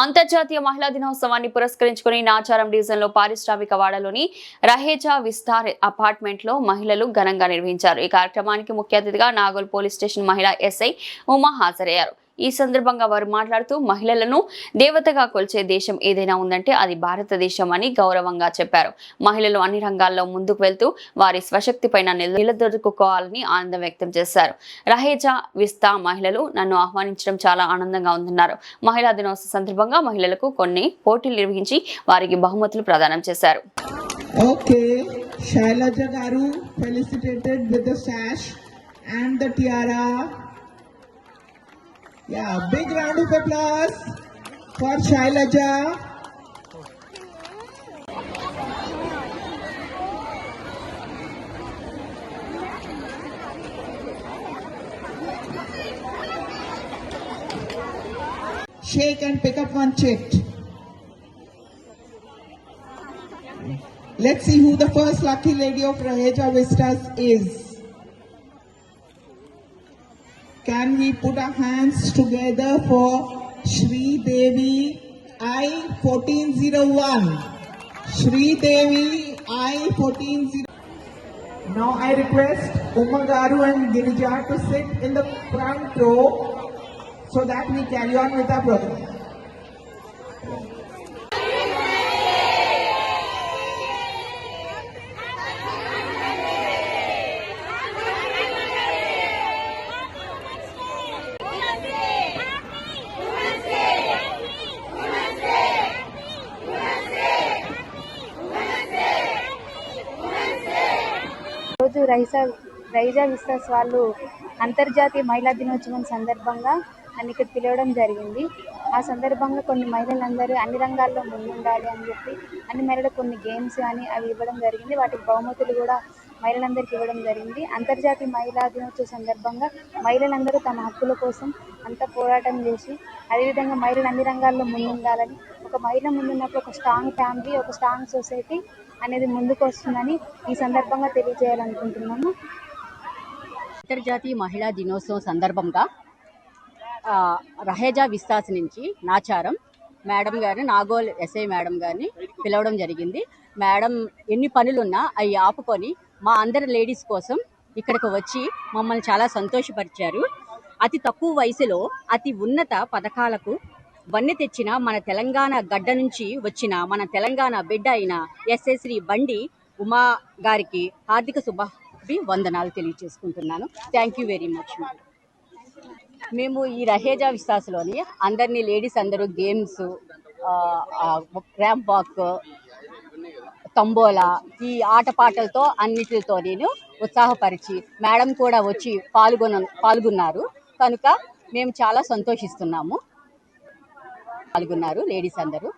అంతర్జాతీయ మహిళా దినోత్సవాన్ని పురస్కరించుకుని నాచారం డివిజన్లో పారిశ్రామిక వాడలోని రహేజా విస్తార్ అపార్ట్మెంట్ లో మహిళలు ఘనంగా నిర్వహించారు. ఈ కార్యక్రమానికి ముఖ్య అతిథిగా నాగోల్ పోలీస్ స్టేషన్ మహిళా ఎస్ఐ ఉమా హాజరయ్యారు. ఈ సందర్భంగా వారు మాట్లాడుతూ మహిళలను దేవతగా కొలిచే దేశం ఏదైనా ఉందంటే అది భారతదేశం అని గౌరవంగా చెప్పారు. మహిళలు అన్ని రంగాల్లో ముందుకు వెళ్తూ వారి స్వశక్తి పైన నిలదొక్కుకోవాలని ఆనందం వ్యక్తం చేశారు. రహేజా విస్తా మహిళలు నన్ను ఆహ్వానించడం చాలా ఆనందంగా ఉందన్నారు. మహిళా దినోత్సవ సందర్భంగా మహిళలకు కొన్ని పోటీలు నిర్వహించి వారికి బహుమతులు ప్రదానం చేశారు. Okay, Shailaja garu felicitated with the sash and the tiara. Yeah, big round of applause for Shailaja. Shake and pick up one chit. Let's see who the first lucky lady of Raheja Vistas is. Can we put our hands together for Shri Devi I-1401? Shri Devi I-1401. Now I request Uma Garu and Girija to sit in the front row so that we carry on with our program. రోజు రహేజా విస్తాస్ వాళ్ళు అంతర్జాతీయ మహిళా దినోత్సవం సందర్భంగా నన్ను ఇక్కడ పిలవడం జరిగింది. ఆ సందర్భంగా కొన్ని మహిళలందరూ అన్ని రంగాల్లో ముందుండాలి అని చెప్పి అన్ని మహిళలకు కొన్ని గేమ్స్ కానీ అవి ఇవ్వడం జరిగింది. వాటికి బహుమతులు కూడా మహిళలందరికీ ఇవ్వడం జరిగింది. అంతర్జాతీయ మహిళా దినోత్సవం సందర్భంగా మహిళలందరూ తమ హక్కుల కోసం అంతా పోరాటం చేసి అదేవిధంగా మహిళలు అన్ని రంగాల్లో ముందుండాలని, ఒక మహిళ ముందున్నప్పుడు ఒక స్ట్రాంగ్ ఫ్యామిలీ, ఒక స్ట్రాంగ్ సొసైటీ అనేది ముందుకు వస్తుందని ఈ సందర్భంగా తెలియజేయాలనుకుంటున్నాము. అంతర్జాతీయ మహిళా దినోత్సవం సందర్భంగా రహేజా విస్తాస్ నుంచి నాచారం మేడం గారిని, నాగోల్ ఎస్ఐ మేడం గారిని పిలవడం జరిగింది. మేడం ఎన్ని పనులున్నా అవి ఆపుకొని మా అందరి లేడీస్ కోసం ఇక్కడికి వచ్చి మమ్మల్ని చాలా సంతోషపరిచారు. అతి తక్కువ వయసులో అతి ఉన్నత పథకాలకు వన్నె తెచ్చిన మన తెలంగాణ గడ్డ నుంచి వచ్చిన మన తెలంగాణ బిడ్డ అయిన ఎస్ఎస్శ్రీ బండి ఉమా గారికి హార్దిక శుభాభివందనాలు తెలియజేసుకుంటున్నాను. Thank you very much. మేము ఈ రహేజా విస్తాస్లోని అందరినీ లేడీస్ అందరూ గేమ్స్, ర్యాంప్ వాక్, తంబోలా ఈ ఆటపాటలతో అన్నిటితో నేను ఉత్సాహపరిచి మేడం కూడా వచ్చి పాల్గొన్నారు కనుక మేము చాలా సంతోషిస్తున్నాము. పాల్గొన్నారు లేడీస్ అందరూ.